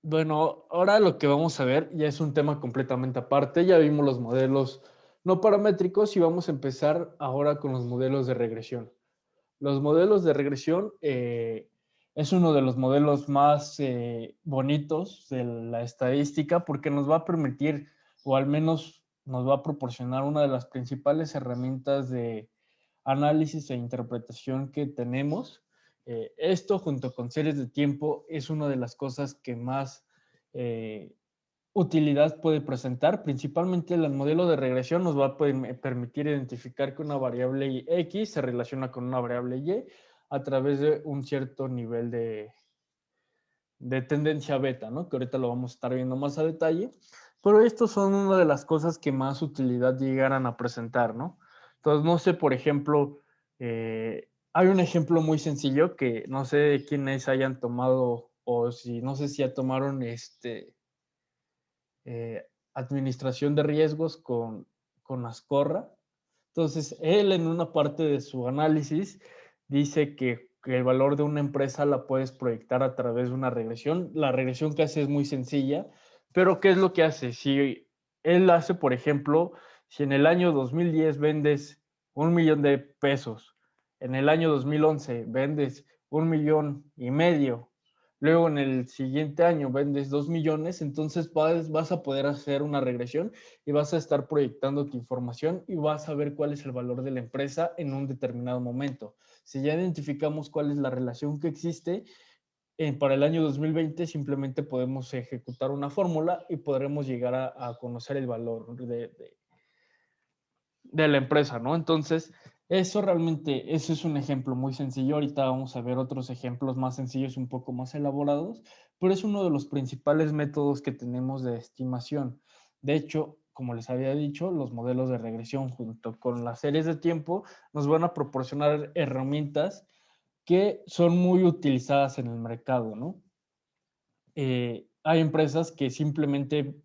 Bueno, ahora lo que vamos a ver ya es un tema completamente aparte. Ya vimos los modelos no paramétricos y vamos a empezar ahora con los modelos de regresión. Los modelos de regresión es uno de los modelos más bonitos de la estadística porque nos va a permitir, o al menos nos va a proporcionar una de las principales herramientas de análisis e interpretación que tenemos. Esto junto con series de tiempo es una de las cosas que más eh, utilidad puede presentar. Principalmente el modelo de regresión nos va a permitir identificar que una variable X se relaciona con una variable Y a través de un cierto nivel de tendencia beta, ¿no? Que ahorita lo vamos a estar viendo más a detalle. Pero estos son una de las cosas que más utilidad llegaran a presentar, ¿no? Entonces, no sé, por ejemplo, hay un ejemplo muy sencillo que no sé quiénes hayan tomado o si no sé si ya tomaron administración de riesgos con Ascorra. Entonces, él en una parte de su análisis dice que el valor de una empresa la puedes proyectar a través de una regresión. La regresión que hace es muy sencilla, pero ¿qué es lo que hace? Si él hace, por ejemplo, si en el año 2010 vendes 1 millón de pesos, en el año 2011 vendes 1,5 millones, luego en el siguiente año vendes 2 millones, entonces vas a poder hacer una regresión y vas a estar proyectando tu información y vas a ver cuál es el valor de la empresa en un determinado momento. Si ya identificamos cuál es la relación que existe, para el año 2020 simplemente podemos ejecutar una fórmula y podremos llegar a conocer el valor de la empresa, ¿no? Entonces, eso realmente, ese es un ejemplo muy sencillo. Ahorita vamos a ver otros ejemplos más sencillos, un poco más elaborados, pero es uno de los principales métodos que tenemos de estimación. De hecho, como les había dicho, los modelos de regresión junto con las series de tiempo nos van a proporcionar herramientas que son muy utilizadas en el mercado, ¿no? Hay empresas que simplemente,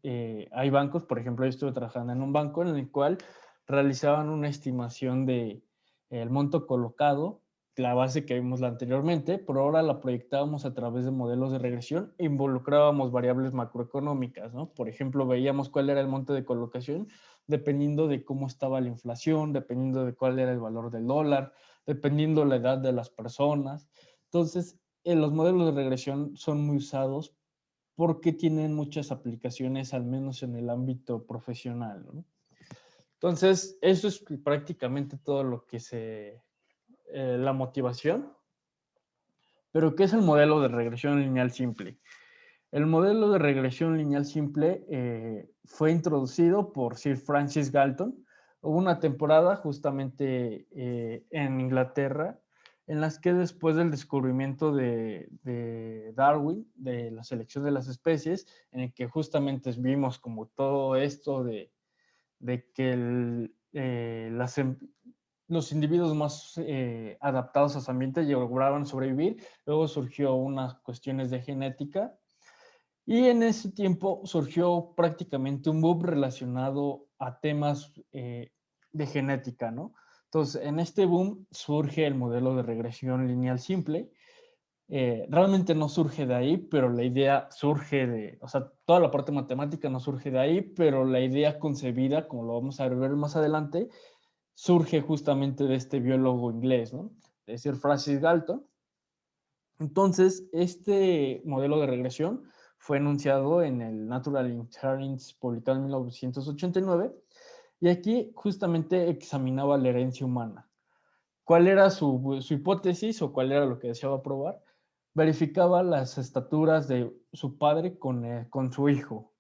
hay bancos, por ejemplo, yo estuve trabajando en un banco en el cual realizaban una estimación de el monto colocado, la base que vimos anteriormente, pero ahora la proyectábamos a través de modelos de regresión e involucrábamos variables macroeconómicas, ¿no? Por ejemplo, veíamos cuál era el monto de colocación dependiendo de cómo estaba la inflación, dependiendo de cuál era el valor del dólar, dependiendo la edad de las personas. Entonces, los modelos de regresión son muy usados porque tienen muchas aplicaciones, al menos en el ámbito profesional, ¿no? Entonces, eso es prácticamente todo lo que la motivación. Pero, ¿qué es el modelo de regresión lineal simple? El modelo de regresión lineal simple fue introducido por Sir Francis Galton. Hubo una temporada justamente en Inglaterra en las que después del descubrimiento de Darwin, de la selección de las especies, en el que justamente vimos como todo esto de que los individuos más adaptados a su ambiente lograban sobrevivir, luego surgió unas cuestiones de genética y en ese tiempo surgió prácticamente un boom relacionado a temas de genética, ¿no? Entonces, en este boom surge el modelo de regresión lineal simple. Realmente no surge de ahí, pero la idea surge o sea, toda la parte matemática no surge de ahí, pero la idea concebida, como lo vamos a ver más adelante, surge justamente de este biólogo inglés, ¿no? De Sir Francis Galton. Entonces, este modelo de regresión fue enunciado en el Natural Inheritance publicado en 1989 y aquí justamente examinaba la herencia humana. ¿Cuál era su hipótesis o cuál era lo que deseaba probar? Verificaba las estaturas de su padre con su hijo.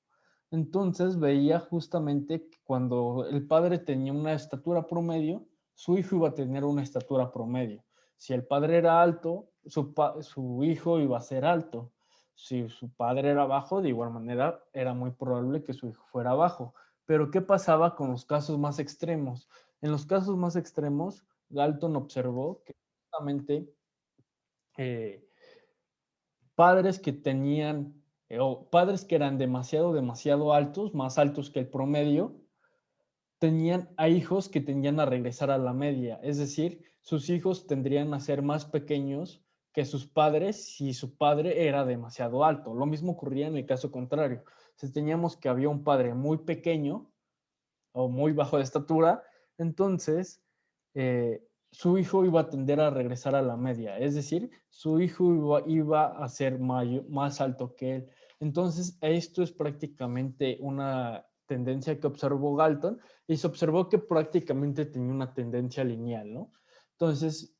Entonces veía justamente que cuando el padre tenía una estatura promedio, su hijo iba a tener una estatura promedio. Si el padre era alto, su hijo iba a ser alto. Si su padre era bajo, de igual manera era muy probable que su hijo fuera bajo. Pero ¿qué pasaba con los casos más extremos? En los casos más extremos, Galton observó que justamente eh, padres que tenían, o padres que eran demasiado altos, más altos que el promedio, tenían a hijos que tendían a regresar a la media, es decir, sus hijos tendrían a ser más pequeños que sus padres si su padre era demasiado alto. Lo mismo ocurría en el caso contrario. Si teníamos que había un padre muy pequeño o muy bajo de estatura, entonces su hijo iba a tender a regresar a la media, es decir, su hijo iba a ser más alto que él. Entonces, esto es prácticamente una tendencia que observó Galton y se observó que prácticamente tenía una tendencia lineal, ¿no? Entonces,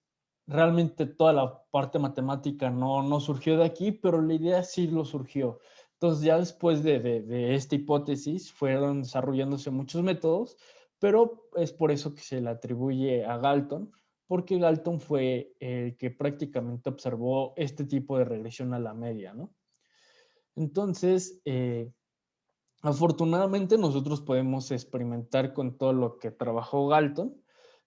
realmente toda la parte matemática no surgió de aquí, pero la idea sí lo surgió. Entonces, ya después de esta hipótesis, fueron desarrollándose muchos métodos, pero es por eso que se le atribuye a Galton, porque Galton fue el que prácticamente observó este tipo de regresión a la media, ¿no? Entonces, afortunadamente nosotros podemos experimentar con todo lo que trabajó Galton.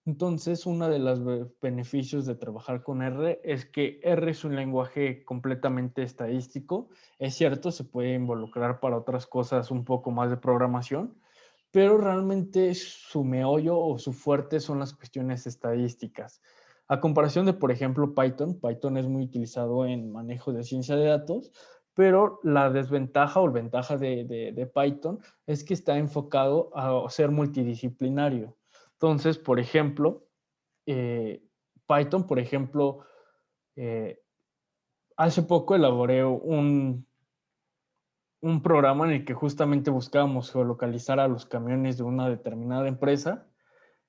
Entonces, uno de los beneficios de trabajar con R es que R es un lenguaje completamente estadístico. Es cierto, se puede involucrar para otras cosas un poco más de programación, pero realmente su meollo o su fuerte son las cuestiones estadísticas. A comparación de, por ejemplo, Python, Python es muy utilizado en manejo de ciencia de datos, pero la desventaja o ventaja de Python es que está enfocado a ser multidisciplinario. Entonces, por ejemplo, Python, por ejemplo, eh, hace poco elaboré un programa en el que justamente buscábamos geolocalizar a los camiones de una determinada empresa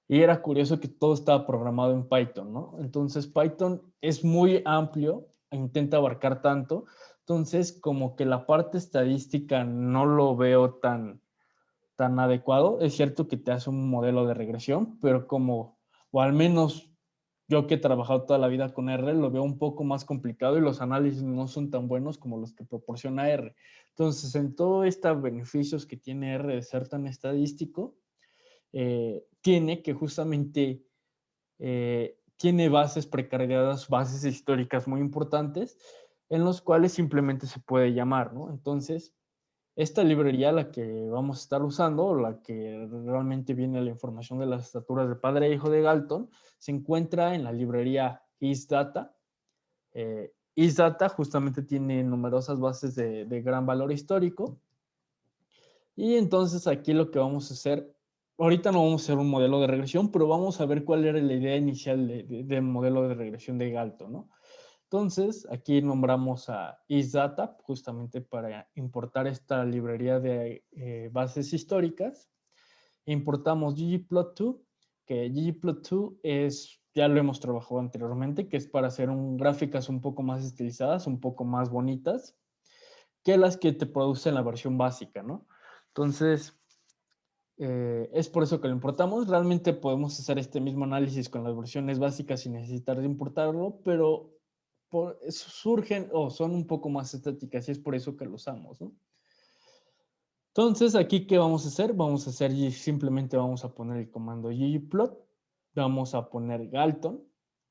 y era curioso que todo estaba programado en Python, ¿no? Entonces Python es muy amplio, e intenta abarcar tanto, entonces como que la parte estadística no lo veo tan adecuado. Es cierto que te hace un modelo de regresión, pero como, o al menos yo que he trabajado toda la vida con R, lo veo un poco más complicado y los análisis no son tan buenos como los que proporciona R. Entonces, en todos estos beneficios que tiene R de ser tan estadístico, tiene que justamente tiene bases precargadas, bases históricas muy importantes, en los cuales simplemente se puede llamar, ¿no? Entonces, esta librería, la que vamos a estar usando, la que realmente viene la información de las estaturas de padre e hijo de Galton, se encuentra en la librería ISData. ISData justamente tiene numerosas bases de gran valor histórico. Y entonces aquí lo que vamos a hacer, ahorita no vamos a hacer un modelo de regresión, pero vamos a ver cuál era la idea inicial del modelo de regresión de Galton, ¿no? Entonces, aquí nombramos a ISData justamente para importar esta librería de bases históricas. Importamos ggplot2, que ggplot2 es, ya lo hemos trabajado anteriormente, que es para hacer gráficas un poco más estilizadas, un poco más bonitas, que las que te producen la versión básica, ¿no? Entonces, es por eso que lo importamos. Realmente podemos hacer este mismo análisis con las versiones básicas sin necesitar de importarlo, pero surgen o son un poco más estéticas y es por eso que lo usamos, ¿no? Entonces, aquí, ¿qué vamos a hacer? Vamos a hacer, simplemente vamos a poner el comando ggplot, vamos a poner Galton,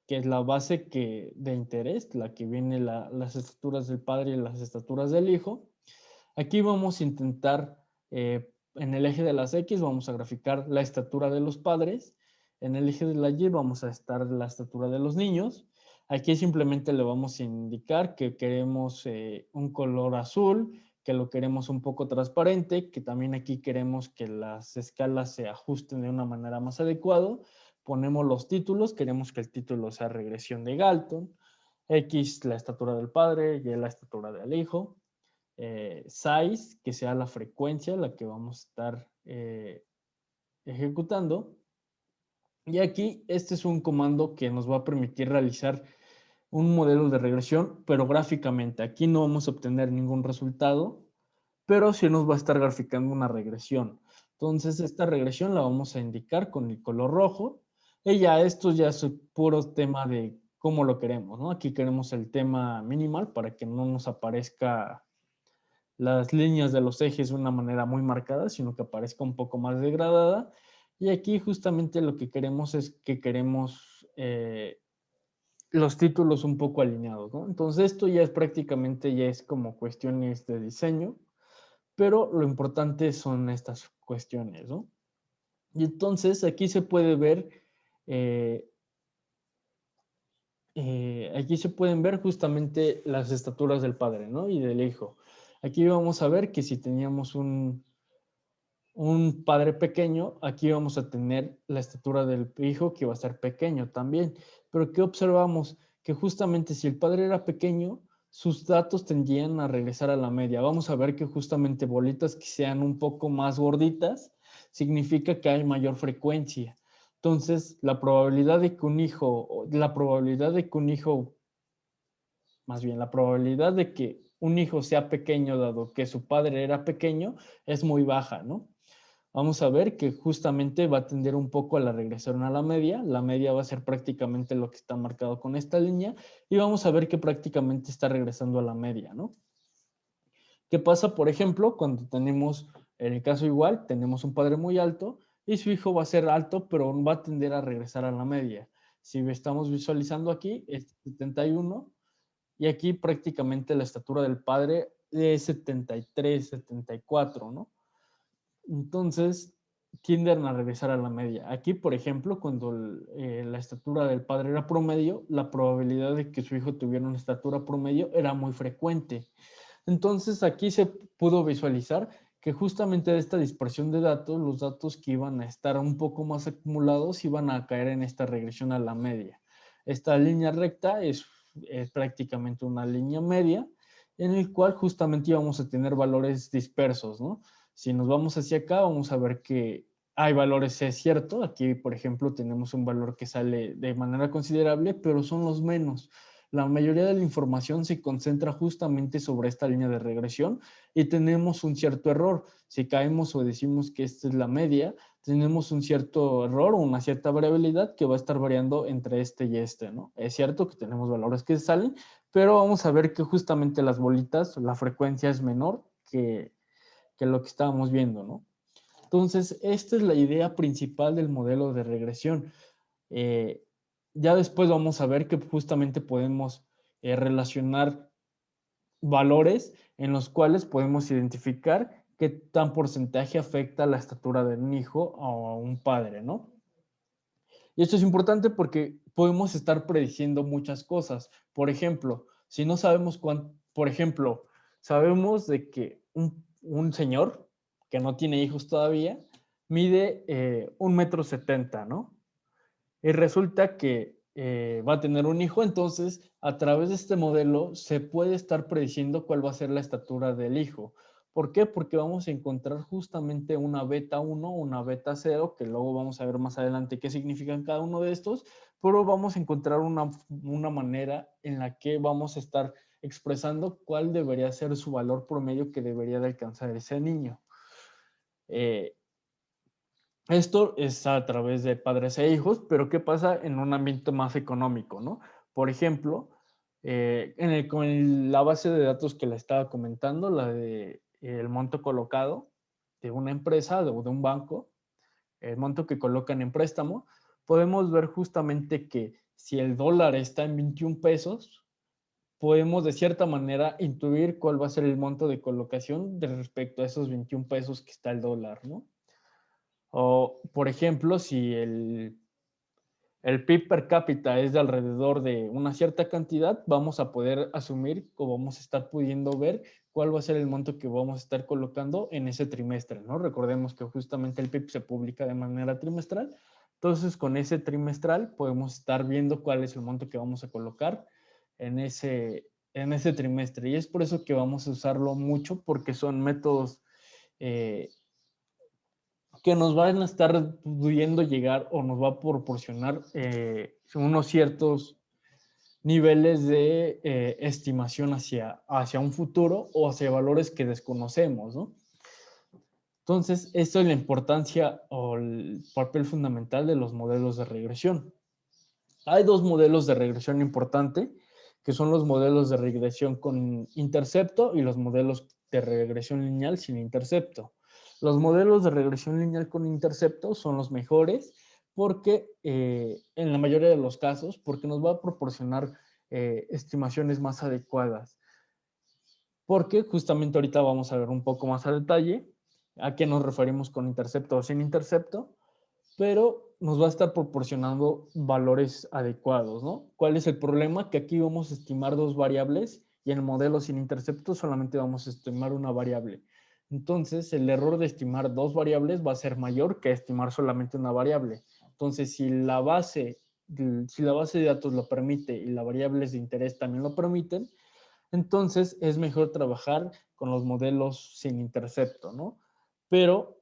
que es la base de interés, la que viene las estaturas del padre y las estaturas del hijo. Aquí vamos a intentar, en el eje de las X vamos a graficar la estatura de los padres, en el eje de la Y vamos a estar la estatura de los niños. Aquí simplemente le vamos a indicar que queremos un color azul, que lo queremos un poco transparente, que también aquí queremos que las escalas se ajusten de una manera más adecuada. Ponemos los títulos, queremos que el título sea regresión de Galton, X la estatura del padre, Y la estatura del hijo. Size, que sea la frecuencia la que vamos a estar ejecutando. Y aquí este es un comando que nos va a permitir realizar un modelo de regresión, pero gráficamente. Aquí no vamos a obtener ningún resultado, pero sí nos va a estar graficando una regresión. Entonces, esta regresión la vamos a indicar con el color rojo. Y ya esto ya es puro tema de cómo lo queremos, ¿no? Aquí queremos el tema minimal para que no nos aparezca las líneas de los ejes de una manera muy marcada, sino que aparezca un poco más degradada. Y aquí justamente lo que queremos es que queremos los títulos un poco alineados, ¿no? Entonces esto ya es prácticamente, ya es como cuestiones de diseño, pero lo importante son estas cuestiones, ¿no? Y entonces aquí se puede ver eh, aquí se pueden ver justamente las estaturas del padre, ¿no? Y del hijo. Aquí vamos a ver que si teníamos un padre pequeño, aquí vamos a tener la estatura del hijo que va a ser pequeño también. Pero ¿qué observamos? Que justamente si el padre era pequeño, sus datos tendrían a regresar a la media. Vamos a ver que justamente bolitas que sean un poco más gorditas significa que hay mayor frecuencia. Entonces, la probabilidad de que un hijo, más bien la probabilidad de que un hijo sea pequeño dado que su padre era pequeño es muy baja, ¿no? Vamos a ver que justamente va a tender un poco a la regresión a la media. La media va a ser prácticamente lo que está marcado con esta línea y vamos a ver que prácticamente está regresando a la media, ¿no? ¿Qué pasa, por ejemplo, cuando tenemos, en el caso igual, tenemos un padre muy alto y su hijo va a ser alto, pero va a tender a regresar a la media? Si estamos visualizando aquí, es 71 y aquí prácticamente la estatura del padre es 73, 74, ¿no? Entonces, tienden a regresar a la media. Aquí, por ejemplo, cuando la estatura del padre era promedio, la probabilidad de que su hijo tuviera una estatura promedio era muy frecuente. Entonces, aquí se pudo visualizar que justamente de esta dispersión de datos, los datos que iban a estar un poco más acumulados iban a caer en esta regresión a la media. Esta línea recta es prácticamente una línea media en el cual justamente íbamos a tener valores dispersos, ¿no? Si nos vamos hacia acá, vamos a ver que hay valores, es cierto. Aquí, por ejemplo, tenemos un valor que sale de manera considerable, pero son los menos. La mayoría de la información se concentra justamente sobre esta línea de regresión y tenemos un cierto error. Si caemos o decimos que esta es la media, tenemos un cierto error o una cierta variabilidad que va a estar variando entre este y este, ¿no? Es cierto que tenemos valores que salen, pero vamos a ver que justamente las bolitas, la frecuencia es menor que lo que estábamos viendo, ¿no? Entonces, esta es la idea principal del modelo de regresión. Eh, ya después vamos a ver que justamente podemos relacionar valores en los cuales podemos identificar qué tan porcentaje afecta la estatura de un hijo a un padre, ¿no? Y esto es importante porque podemos estar prediciendo muchas cosas. Por ejemplo, si no sabemos cuánto, por ejemplo, sabemos de que un señor que no tiene hijos todavía mide 1,70 m, ¿no? Y resulta que va a tener un hijo, entonces a través de este modelo se puede estar prediciendo cuál va a ser la estatura del hijo. ¿Por qué? Porque vamos a encontrar justamente una beta 1, una beta 0, que luego vamos a ver más adelante qué significan cada uno de estos, pero vamos a encontrar una manera en la que vamos a estar expresando cuál debería ser su valor promedio que debería de alcanzar ese niño. Esto es a través de padres e hijos, pero ¿qué pasa en un ambiente más económico, no? Por ejemplo, con la base de datos que le estaba comentando, la de el monto colocado de una empresa o de un banco, el monto que colocan en préstamo, podemos ver justamente que si el dólar está en 21 pesos, podemos de cierta manera intuir cuál va a ser el monto de colocación de respecto a esos 21 pesos que está el dólar, ¿no? O, por ejemplo, si el PIB per cápita es de alrededor de una cierta cantidad, vamos a poder asumir o vamos a estar pudiendo ver cuál va a ser el monto que vamos a estar colocando en ese trimestre, ¿no? Recordemos que justamente el PIB se publica de manera trimestral, entonces con ese trimestral podemos estar viendo cuál es el monto que vamos a colocar en ese trimestre. Y es por eso que vamos a usarlo mucho porque son métodos eh, que nos van a estar pudiendo llegar o nos va a proporcionar unos ciertos niveles de estimación hacia un futuro o hacia valores que desconocemos, ¿no? Entonces, esto es la importancia o el papel fundamental de los modelos de regresión. Hay dos modelos de regresión importante, que son los modelos de regresión con intercepto y los modelos de regresión lineal sin intercepto. Los modelos de regresión lineal con intercepto son los mejores porque, en la mayoría de los casos, porque nos va a proporcionar estimaciones más adecuadas. Porque justamente ahorita vamos a ver un poco más a detalle a qué nos referimos con intercepto o sin intercepto. pero nos va a estar proporcionando valores adecuados, ¿no? ¿Cuál es el problema? Que aquí vamos a estimar dos variables y en el modelo sin intercepto solamente vamos a estimar una variable. Entonces, el error de estimar dos variables va a ser mayor que estimar solamente una variable. Entonces, si la base de datos lo permite y las variables de interés también lo permiten, entonces es mejor trabajar con los modelos sin intercepto, ¿no? Pero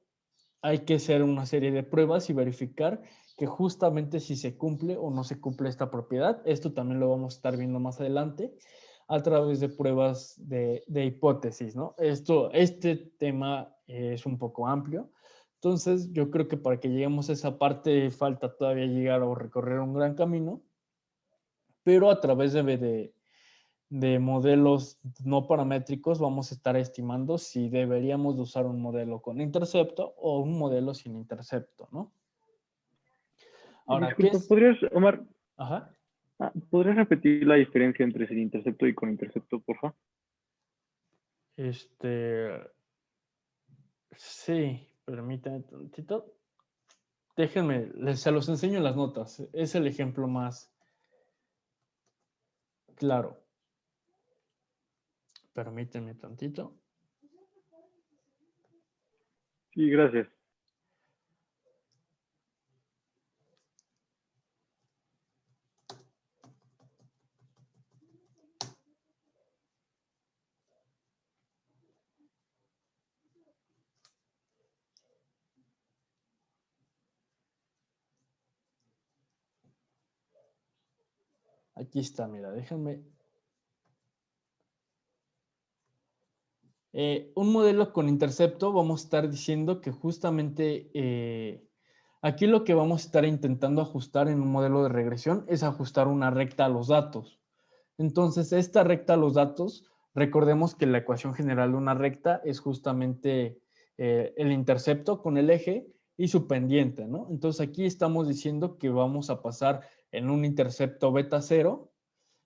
hay que hacer una serie de pruebas y verificar que justamente si se cumple o no se cumple esta propiedad. Esto también lo vamos a estar viendo más adelante a través de pruebas de hipótesis, ¿no? Este tema es un poco amplio. Entonces, yo creo que para que lleguemos a esa parte falta todavía llegar o recorrer un gran camino, pero a través de modelos no paramétricos vamos a estar estimando si deberíamos de usar un modelo con intercepto o un modelo sin intercepto, ¿no? Ahora, ¿qué Disculpa, es? ¿podrías, Omar, Ajá. ¿podrías repetir la diferencia entre sin intercepto y con intercepto, por favor? Sí, permítanme tantito. Déjenme, se los enseño en las notas. Es el ejemplo más claro. Permítanme tantito. Sí, gracias. Aquí está, mira, déjenme. Un modelo con intercepto, vamos a estar diciendo que justamente aquí lo que vamos a estar intentando ajustar en un modelo de regresión es ajustar una recta a los datos. Entonces, esta recta a los datos, recordemos que la ecuación general de una recta es justamente el intercepto con el eje y su pendiente, ¿no? Entonces, aquí estamos diciendo que vamos a pasar en un intercepto beta 0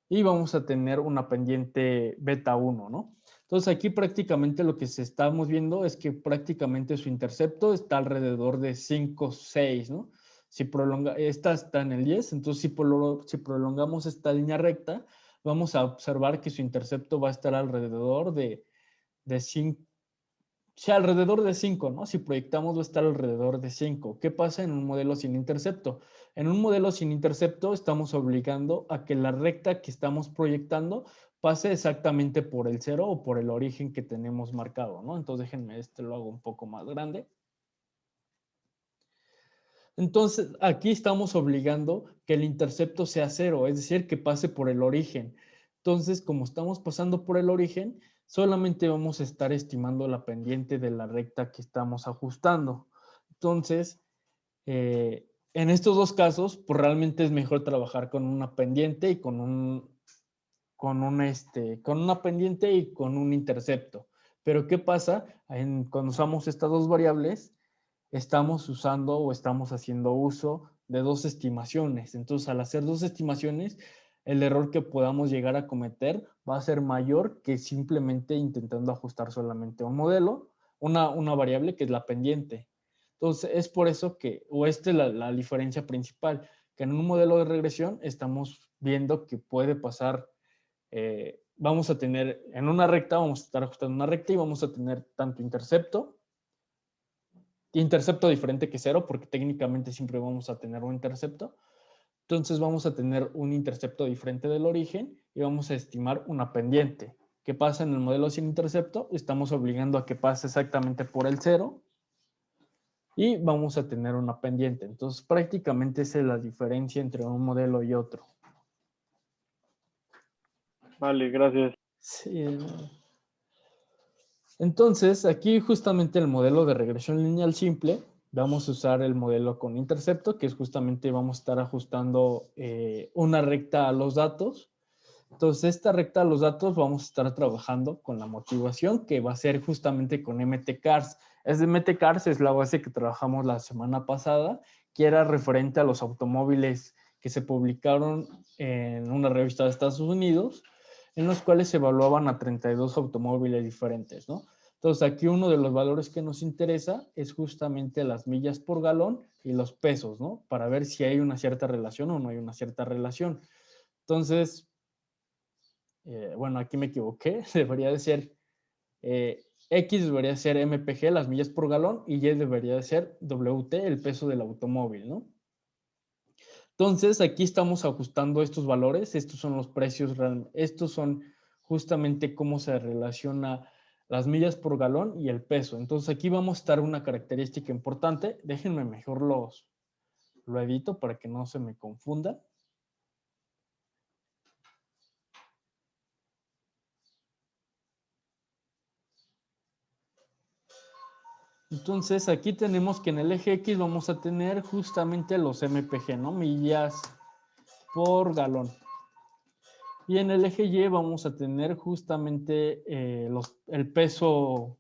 y vamos a tener una pendiente beta 1, ¿no? Entonces aquí prácticamente lo que se estamos viendo es que prácticamente su intercepto está alrededor de 5, 6, ¿no? Si prolonga, esta está en el 10, entonces si prolongamos esta línea recta, vamos a observar que su intercepto va a estar alrededor de 5, sí, alrededor de 5, ¿no? Si proyectamos va a estar alrededor de 5. ¿Qué pasa en un modelo sin intercepto? En un modelo sin intercepto estamos obligando a que la recta que estamos proyectando pase exactamente por el 0 o por el origen que tenemos marcado, ¿no? Entonces déjenme, lo hago un poco más grande. Entonces, aquí estamos obligando que el intercepto sea 0, es decir, que pase por el origen. Entonces, como estamos pasando por el origen, solamente vamos a estar estimando la pendiente de la recta que estamos ajustando. Entonces, en estos dos casos, pues realmente es mejor trabajar con una pendiente y con una pendiente y con un intercepto. Pero ¿qué pasa cuando usamos estas dos variables? Estamos usando o estamos haciendo uso de dos estimaciones. Entonces, al hacer dos estimaciones, el error que podamos llegar a cometer va a ser mayor que simplemente intentando ajustar solamente un modelo, una variable que es la pendiente. Entonces, es por eso que, o esta es la diferencia principal, que en un modelo de regresión estamos viendo que puede pasar, vamos a tener en una recta, vamos a estar ajustando una recta y vamos a tener tanto intercepto diferente que cero, porque técnicamente siempre vamos a tener un intercepto. Entonces vamos a tener un intercepto diferente del origen y vamos a estimar una pendiente. ¿Qué pasa en el modelo sin intercepto? Estamos obligando a que pase exactamente por el cero y vamos a tener una pendiente. Entonces prácticamente esa es la diferencia entre un modelo y otro. Vale, gracias. Sí. Entonces, aquí justamente el modelo de regresión lineal simple, vamos a usar el modelo con intercepto, que es justamente vamos a estar ajustando una recta a los datos. Entonces, esta recta a los datos vamos a estar trabajando con la motivación, que va a ser justamente con MTCARS. MTCARS es la base que trabajamos la semana pasada, que era referente a los automóviles que se publicaron en una revista de Estados Unidos, en los cuales se evaluaban a 32 automóviles diferentes, ¿no? Entonces aquí uno de los valores que nos interesa es justamente las millas por galón y los pesos, ¿no? Para ver si hay una cierta relación o no hay una cierta relación. Entonces, bueno, aquí me equivoqué, debería de ser, X debería ser MPG, las millas por galón, y Y debería de ser WT, el peso del automóvil, ¿no? Entonces, aquí estamos ajustando estos valores, estos son los precios, estos son justamente cómo se relaciona las millas por galón y el peso. Entonces, aquí vamos a estar una característica importante. Déjenme mejor lo edito para que no se me confunda. Entonces, aquí tenemos que en el eje X vamos a tener justamente los MPG, ¿no? Millas por galón. Y en el eje Y vamos a tener justamente el peso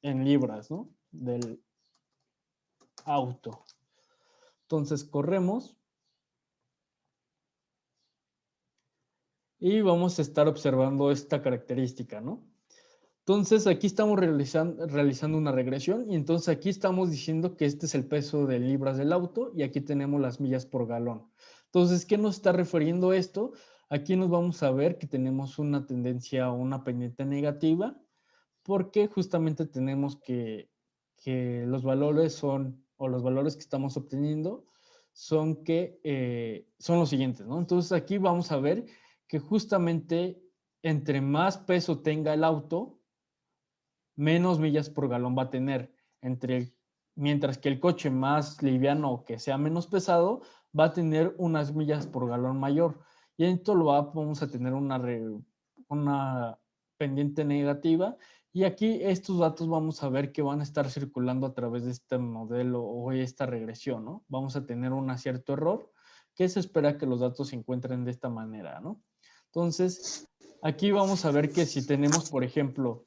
en libras, ¿no? Del auto. Entonces corremos y vamos a estar observando esta característica, ¿no? Entonces aquí estamos realizando una regresión y entonces aquí estamos diciendo que este es el peso de libras del auto y aquí tenemos las millas por galón. Entonces, ¿qué nos está refiriendo esto? Aquí nos vamos a ver que tenemos una tendencia o una pendiente negativa porque justamente tenemos que los valores son, o los valores que estamos obteniendo son son los siguientes, ¿no? Entonces aquí vamos a ver que justamente entre más peso tenga el auto, menos millas por galón va a tener. Mientras que el coche más liviano o que sea menos pesado va a tener unas millas por galón mayor. Y esto vamos a tener una pendiente negativa. Y aquí estos datos vamos a ver que van a estar circulando a través de este modelo o esta regresión, ¿no? Vamos a tener un cierto error que se espera que los datos se encuentren de esta manera, ¿no? Entonces, aquí vamos a ver que si tenemos, por ejemplo,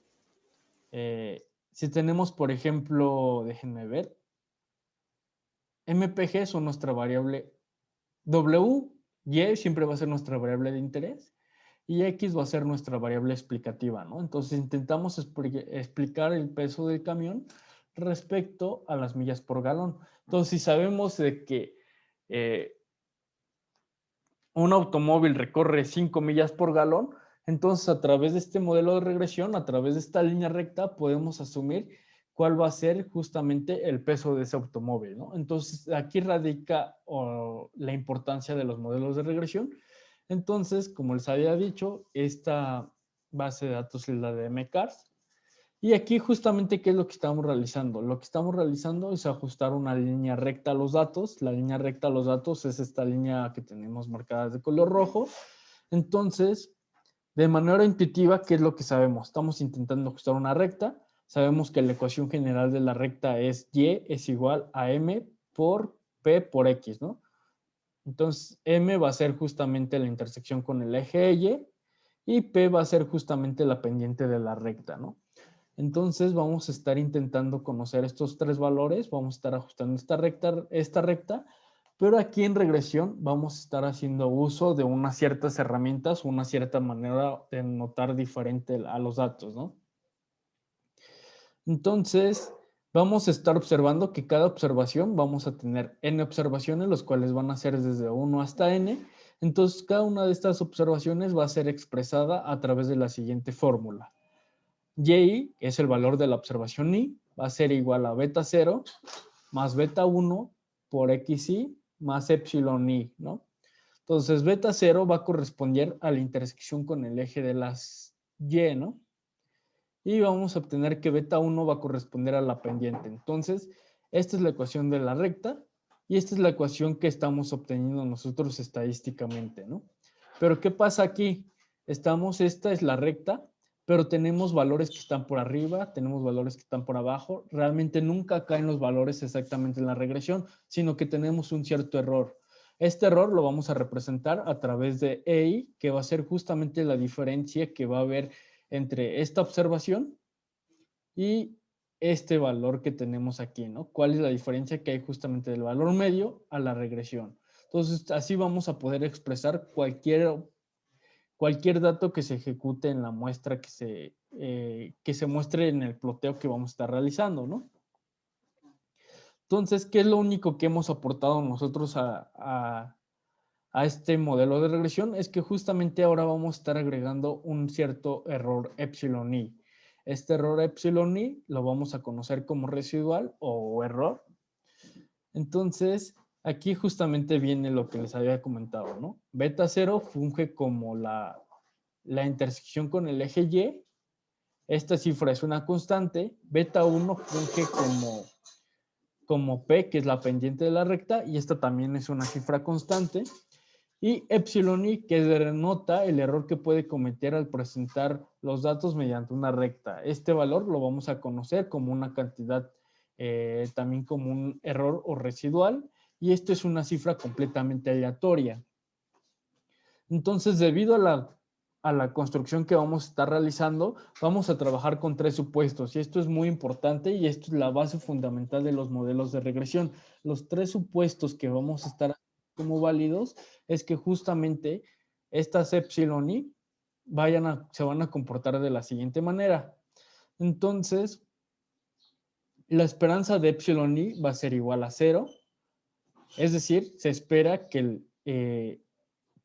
déjenme ver, MPG son nuestra variable W, Y siempre va a ser nuestra variable de interés y X va a ser nuestra variable explicativa, ¿no? Entonces intentamos explicar el peso del camión respecto a las millas por galón. Entonces, si sabemos de que un automóvil recorre 5 millas por galón, entonces a través de este modelo de regresión, a través de esta línea recta, podemos asumir cuál va a ser justamente el peso de ese automóvil, ¿no? Entonces aquí radica la importancia de los modelos de regresión. Entonces, como les había dicho, esta base de datos es la de MCARS. Y aquí justamente, ¿qué es lo que estamos realizando? Lo que estamos realizando es ajustar una línea recta a los datos. La línea recta a los datos es esta línea que tenemos marcada de color rojo. Entonces, de manera intuitiva, ¿qué es lo que sabemos? Estamos intentando ajustar una recta. Sabemos que la ecuación general de la recta es Y es igual a M por P por X, ¿no? Entonces, M va a ser justamente la intersección con el eje y P va a ser justamente la pendiente de la recta, ¿no? Entonces vamos a estar intentando conocer estos tres valores, vamos a estar ajustando esta recta, pero aquí en regresión vamos a estar haciendo uso de unas ciertas herramientas, una cierta manera de notar diferente a los datos, ¿no? Entonces vamos a estar observando que cada observación vamos a tener n observaciones, los cuales van a ser desde 1 hasta n. Entonces cada una de estas observaciones va a ser expresada a través de la siguiente fórmula. Y, que es el valor de la observación I, va a ser igual a beta 0 más beta 1 por xi más epsilon i, ¿no? Entonces, beta 0 va a corresponder a la intersección con el eje de las y, ¿no? Y vamos a obtener que beta 1 va a corresponder a la pendiente. Entonces, esta es la ecuación de la recta y esta es la ecuación que estamos obteniendo nosotros estadísticamente, ¿no? Pero, ¿qué pasa aquí? Esta es la recta, pero tenemos valores que están por arriba, tenemos valores que están por abajo. Realmente nunca caen los valores exactamente en la regresión, sino que tenemos un cierto error. Este error lo vamos a representar a través de EI, que va a ser justamente la diferencia que va a haber entre esta observación y este valor que tenemos aquí, ¿no? ¿Cuál es la diferencia que hay justamente del valor medio a la regresión? Entonces, así vamos a poder expresar cualquier cualquier dato que se ejecute en la muestra que se muestre en el ploteo que vamos a estar realizando, ¿no? Entonces, ¿qué es lo único que hemos aportado nosotros a este modelo de regresión? Es que justamente ahora vamos a estar agregando un cierto error epsilon i. Este error epsilon i lo vamos a conocer como residual o error. Entonces, aquí justamente viene lo que les había comentado, ¿no? Beta 0 funge como la intersección con el eje Y. Esta cifra es una constante. Beta 1 funge como P, que es la pendiente de la recta, y esta también es una cifra constante. Y epsilon i, que denota el error que puede cometer al presentar los datos mediante una recta. Este valor lo vamos a conocer como una cantidad, también como un error o residual, y esto es una cifra completamente aleatoria. Entonces, debido a la construcción que vamos a estar realizando, vamos a trabajar con 3 supuestos, y esto es muy importante, y esto es la base fundamental de los modelos de regresión. Los 3 supuestos que vamos a estar como válidos es que justamente estas epsilon i se van a comportar de la siguiente manera. Entonces, la esperanza de epsilon i va a ser igual a 0, es decir, se espera que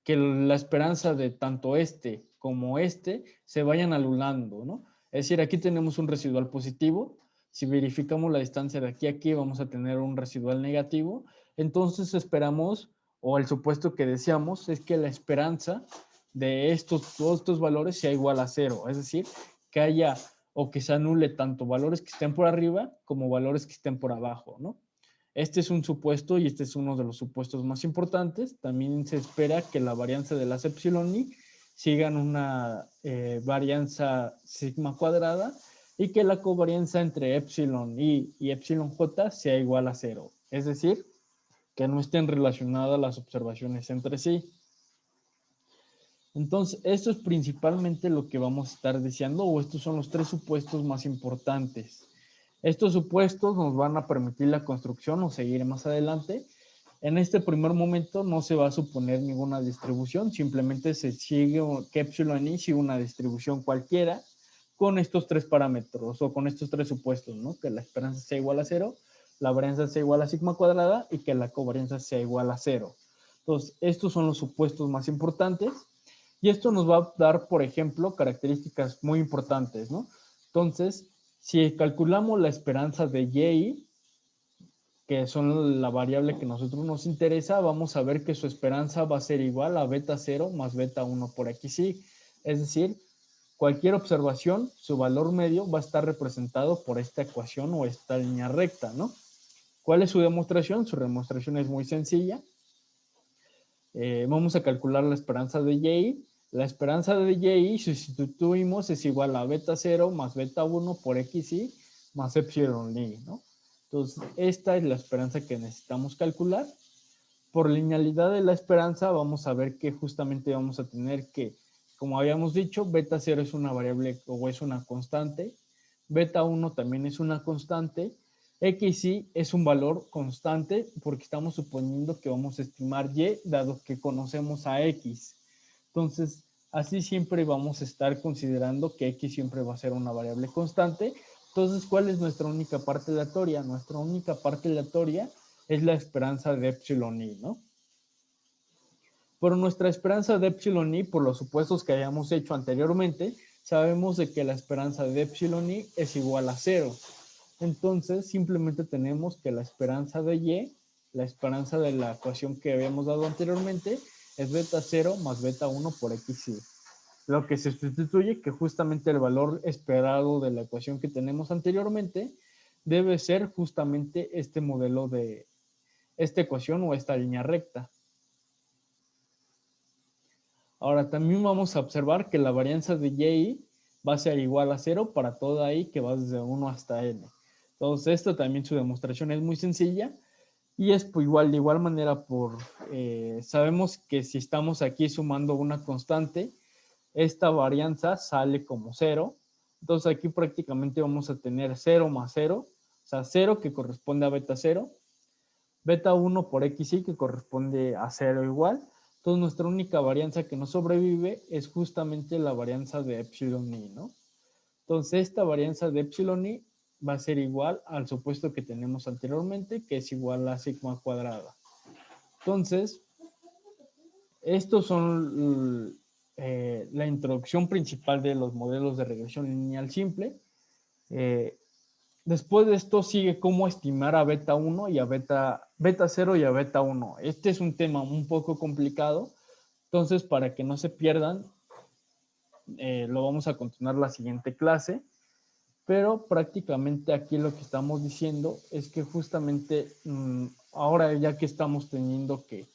la esperanza de tanto este como este se vayan anulando, ¿no? Es decir, aquí tenemos un residual positivo. Si verificamos la distancia de aquí a aquí, vamos a tener un residual negativo. Entonces esperamos, o el supuesto que deseamos, es que la esperanza de todos estos valores sea igual a 0. Es decir, que haya o que se anule tanto valores que estén por arriba como valores que estén por abajo, ¿no? Este es un supuesto y este es uno de los supuestos más importantes. También se espera que la varianza de las epsilon i sigan una varianza sigma cuadrada y que la covarianza entre epsilon i y epsilon j sea igual a 0. Es decir, que no estén relacionadas las observaciones entre sí. Entonces, esto es principalmente lo que vamos a estar deseando, o estos son los 3 supuestos más importantes. Estos supuestos nos van a permitir la construcción o seguir más adelante. En este primer momento no se va a suponer ninguna distribución, simplemente se sigue que epsilon i sigue una distribución cualquiera con estos 3 parámetros o con estos 3 supuestos, ¿no? Que la esperanza sea igual a 0, la varianza sea igual a sigma cuadrada y que la covarianza sea igual a 0. Entonces, estos son los supuestos más importantes. Y esto nos va a dar, por ejemplo, características muy importantes, ¿no? Entonces, si calculamos la esperanza de y, que son la variable que a nosotros nos interesa, vamos a ver que su esperanza va a ser igual a beta 0 más beta 1 por xy. Es decir, cualquier observación, su valor medio va a estar representado por esta ecuación o esta línea recta, ¿no? ¿Cuál es su demostración? Su demostración es muy sencilla. Vamos a calcular la esperanza de y. La esperanza de y, si sustituimos, es igual a beta 0 más beta 1 por xy más epsilon i, ¿no? Entonces, esta es la esperanza que necesitamos calcular. Por linealidad de la esperanza, vamos a ver que justamente vamos a tener que, como habíamos dicho, beta 0 es una variable o es una constante. Beta 1 también es una constante. XY es un valor constante porque estamos suponiendo que vamos a estimar Y dado que conocemos a X. Entonces, así siempre vamos a estar considerando que X siempre va a ser una variable constante. Entonces, ¿cuál es nuestra única parte aleatoria? Nuestra única parte aleatoria es la esperanza de epsilon i, ¿no? Pero nuestra esperanza de epsilon i, por los supuestos que hayamos hecho anteriormente, sabemos de que la esperanza de epsilon i es igual a 0. Entonces, simplemente tenemos que la esperanza de y, la esperanza de la ecuación que habíamos dado anteriormente, es beta 0 más beta 1 por xy. Lo que se sustituye que justamente el valor esperado de la ecuación que tenemos anteriormente debe ser justamente este modelo de esta ecuación o esta línea recta. Ahora también vamos a observar que la varianza de y va a ser igual a 0 para toda i que va desde 1 hasta n. Entonces, esto también su demostración es muy sencilla y es de igual manera sabemos que si estamos aquí sumando una constante, esta varianza sale como 0. Entonces, aquí prácticamente vamos a tener 0 más 0, o sea, 0 que corresponde a beta 0, beta 1 por xy que corresponde a 0 igual. Entonces, nuestra única varianza que no sobrevive es justamente la varianza de epsilon i, ¿no? Entonces, esta varianza de epsilon i va a ser igual al supuesto que tenemos anteriormente, que es igual a sigma cuadrada. Entonces, estos son la introducción principal de los modelos de regresión lineal simple. Después de esto sigue cómo estimar a beta 1 y a beta 0 y a beta 1. Este es un tema un poco complicado, entonces para que no se pierdan, lo vamos a continuar la siguiente clase, pero prácticamente aquí lo que estamos diciendo es que justamente ahora ya que estamos teniendo que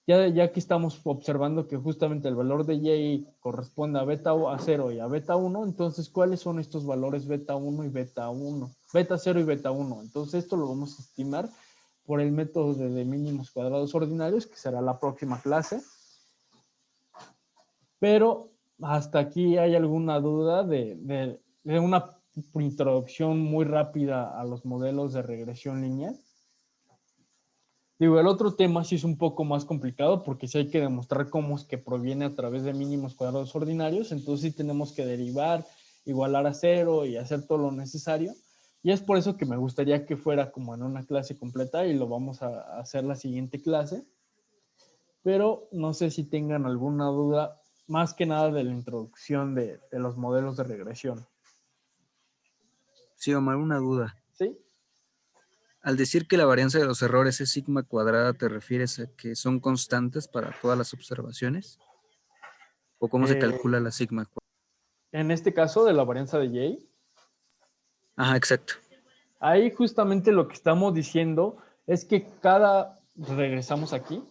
ya que estamos observando que justamente el valor de y corresponde a beta a 0 y a beta 1, entonces, ¿cuáles son estos valores beta 1 y beta 1? Beta 0 y beta 1. Entonces, esto lo vamos a estimar por el método de mínimos cuadrados ordinarios, que será la próxima clase. Pero hasta aquí hay alguna duda de una introducción muy rápida a los modelos de regresión lineal. Digo, el otro tema sí es un poco más complicado porque sí hay que demostrar cómo es que proviene a través de mínimos cuadrados ordinarios, entonces sí tenemos que derivar, igualar a 0 y hacer todo lo necesario. Y es por eso que me gustaría que fuera como en una clase completa y lo vamos a hacer la siguiente clase. Pero no sé si tengan alguna duda, más que nada de la introducción de los modelos de regresión. Sí, Omar, una duda. ¿Sí? Al decir que la varianza de los errores es sigma cuadrada, ¿te refieres a que son constantes para todas las observaciones? ¿O cómo se calcula la sigma cuadrada? En este caso de la varianza de J. Ajá, exacto. Ahí justamente lo que estamos diciendo es que regresamos aquí.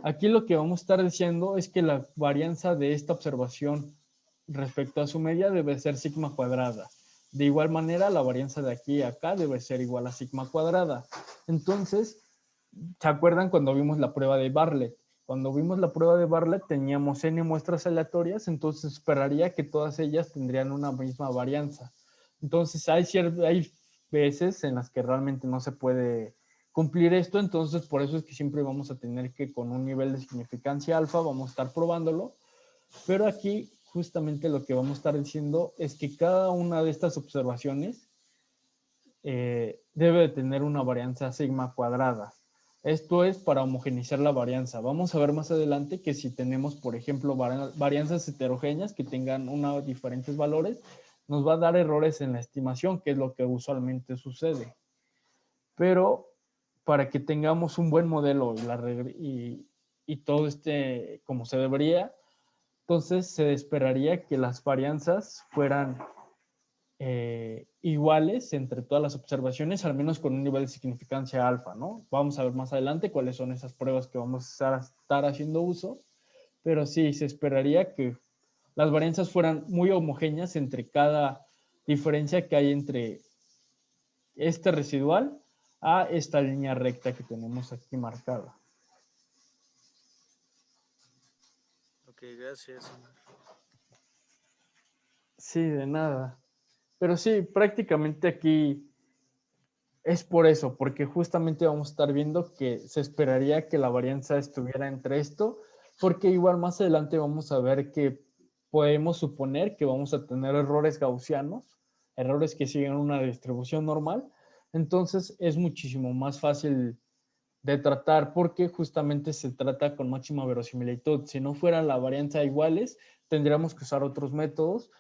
Aquí lo que vamos a estar diciendo es que la varianza de esta observación respecto a su media debe ser sigma cuadrada. De igual manera, la varianza de aquí a acá debe ser igual a sigma cuadrada. Entonces, ¿se acuerdan cuando vimos la prueba de Bartlett? Cuando vimos la prueba de Bartlett teníamos n muestras aleatorias, entonces esperaría que todas ellas tendrían una misma varianza. Entonces, hay veces en las que realmente no se puede cumplir esto, entonces por eso es que siempre vamos a tener que con un nivel de significancia alfa vamos a estar probándolo, pero aquí justamente lo que vamos a estar diciendo es que cada una de estas observaciones debe de tener una varianza sigma cuadrada. Esto es para homogeneizar la varianza. Vamos a ver más adelante que si tenemos, por ejemplo, varianzas heterogéneas que tengan diferentes valores, nos va a dar errores en la estimación, que es lo que usualmente sucede. Pero para que tengamos un buen modelo y todo esté como se debería, entonces se esperaría que las varianzas fueran iguales entre todas las observaciones, al menos con un nivel de significancia alfa, ¿no? Vamos a ver más adelante cuáles son esas pruebas que vamos a estar haciendo uso, pero sí, se esperaría que las varianzas fueran muy homogéneas entre cada diferencia que hay entre este residual a esta línea recta que tenemos aquí marcada. Ok, gracias, Omar. Sí, de nada. Pero sí, prácticamente aquí es por eso, porque justamente vamos a estar viendo que se esperaría que la varianza estuviera entre esto, porque igual más adelante vamos a ver que podemos suponer que vamos a tener errores gaussianos, errores que siguen una distribución normal, entonces es muchísimo más fácil de tratar porque justamente se trata con máxima verosimilitud. Si no fuera la varianza iguales, tendríamos que usar otros métodos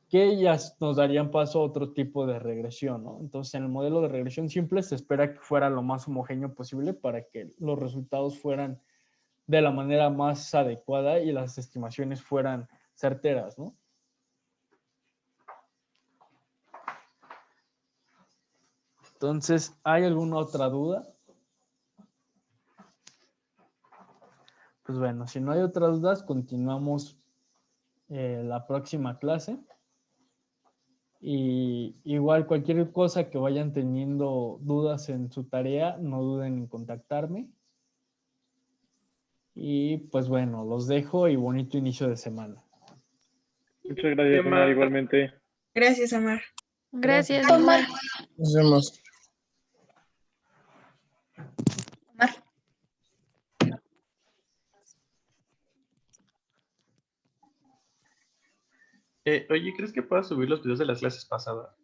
que ya nos darían paso a otro tipo de regresión, ¿no? Entonces, en el modelo de regresión simple se espera que fuera lo más homogéneo posible para que los resultados fueran de la manera más adecuada y las estimaciones fueran certeras, ¿no? Entonces, ¿hay alguna otra duda? Pues bueno, si no hay otras dudas, continuamos la próxima clase. Y igual cualquier cosa que vayan teniendo dudas en su tarea, no duden en contactarme. Y pues bueno, los dejo y bonito inicio de semana. Muchas gracias, Omar, igualmente. Gracias, Omar. Gracias, Gracias. Omar. Nos vemos. Omar. Oye, ¿crees que puedas subir los videos de las clases pasadas?